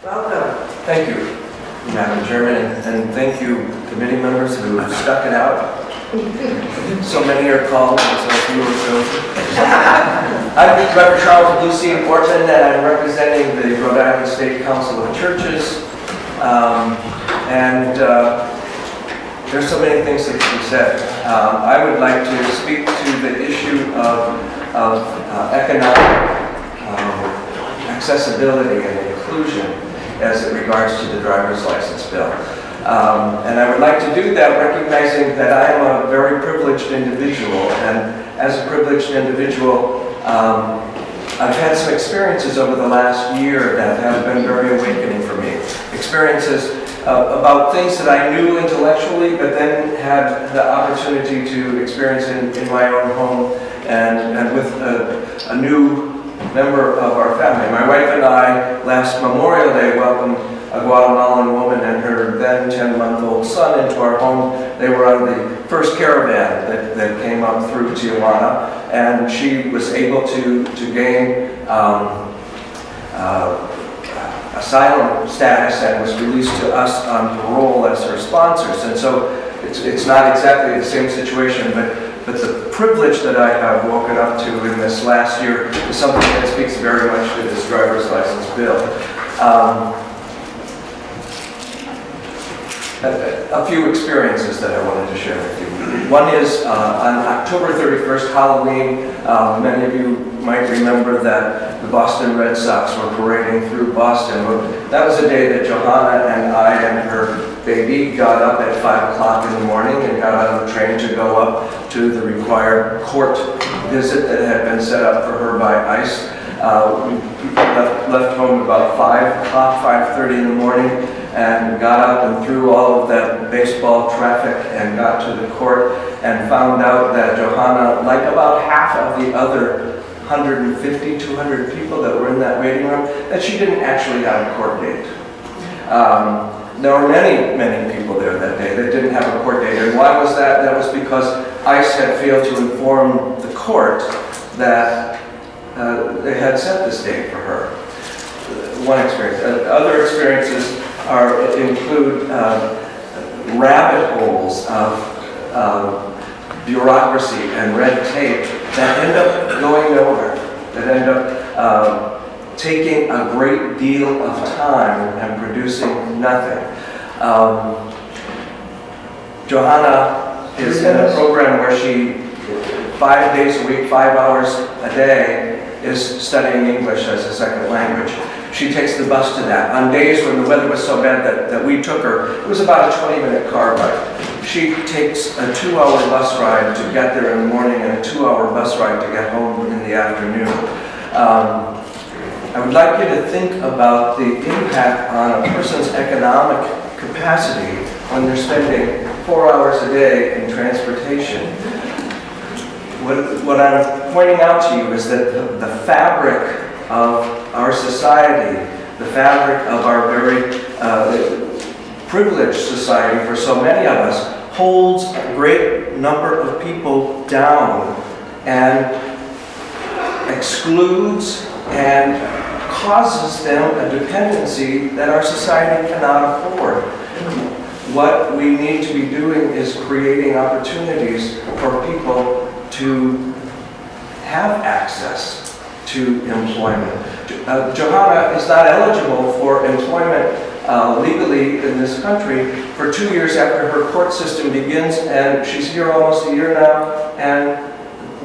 Welcome. Thank you, Madam Chairman, and thank you, committee members who stuck it out. So many are called, and so few are chosen. I'm Reverend Charles Lucien Orton, and I'm representing the Rhode Island State Council of Churches. There's so many things that can be said. I would like to speak to the issue of economic accessibility and inclusion as it regards to the driver's license bill. And I would like to do that recognizing that I am a very privileged individual, and as a privileged individual, I've had some experiences over the last year that have been very awakening for me. Experiences about things that I knew intellectually, but then had the opportunity to experience in my own home and with a new member of our family. My wife and I, last Memorial Day, welcomed a Guatemalan woman and her then 10-month-old son into our home. They were on the first caravan that came up through Tijuana, and she was able to gain asylum status and was released to us on parole as her sponsors. And so it's not exactly the same situation, but the privilege that I have woken up to in this last year is something that speaks very much to this driver's license bill. A few experiences that I wanted to share with you. One is on October 31st, Halloween. Many of you might remember that the Boston Red Sox were parading through Boston. That was a day that Johanna and I and her baby got up at 5 o'clock in the morning and got on the train to go up to the required court visit that had been set up for her by ICE. We left home about 5 o'clock, 5:30 in the morning, and got up and through all of that baseball traffic and got to the court and found out that Johanna, like about half of the other 150, 200 people that were in that waiting room, that she didn't actually have a court date. There were many, many people there that day that didn't have a court date. And why was that? That was because ICE had failed to inform the court that they had set this date for her. One experience. Other experiences include rabbit holes of bureaucracy and red tape that end up going nowhere, that end up taking a great deal of time and producing nothing. Johanna is in a program where she, 5 days a week, 5 hours a day, is studying English as a second language. She takes the bus to that. On days when the weather was so bad that we took her, it was about a 20-minute car ride. She takes a 2-hour bus ride to get there in the morning and a 2-hour bus ride to get home in the afternoon. I would like you to think about the impact on a person's economic capacity when they're spending 4 hours a day in transportation. What I'm pointing out to you is that the fabric of our society, the fabric of our very privileged society for so many of us, holds a great number of people down and excludes and causes them a dependency that our society cannot afford. What we need to be doing is creating opportunities for people to have access to employment. Johanna is not eligible for employment legally in this country for 2 years after her court system begins, and she's here almost a year now, and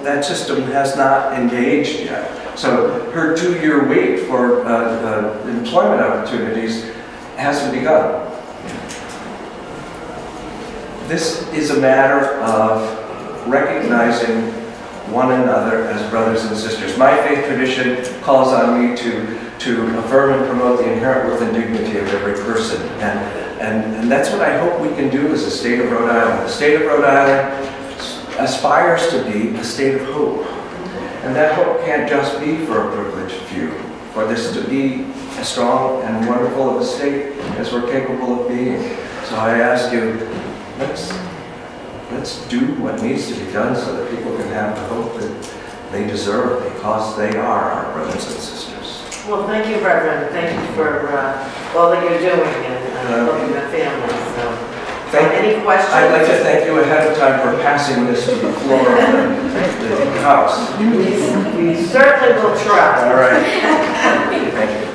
that system has not engaged yet. So her 2-year wait for employment opportunities hasn't begun. This is a matter of recognizing one another as brothers and sisters. My faith tradition calls on me to affirm and promote the inherent worth and dignity of every person. And that's what I hope we can do as a state of Rhode Island. The state of Rhode Island aspires to be a state of hope. And that hope can't just be for a privileged few. For this to be as strong and wonderful of a state as we're capable of being. So I ask you, let's do what needs to be done so that people can have the hope that they deserve because they are our brothers and sisters. Well, thank you, Reverend. Thank you for all that you're doing and helping the families. So, any questions? I'd like to thank you ahead of time for passing this to the floor of the House. We certainly will try. All right. Thank you.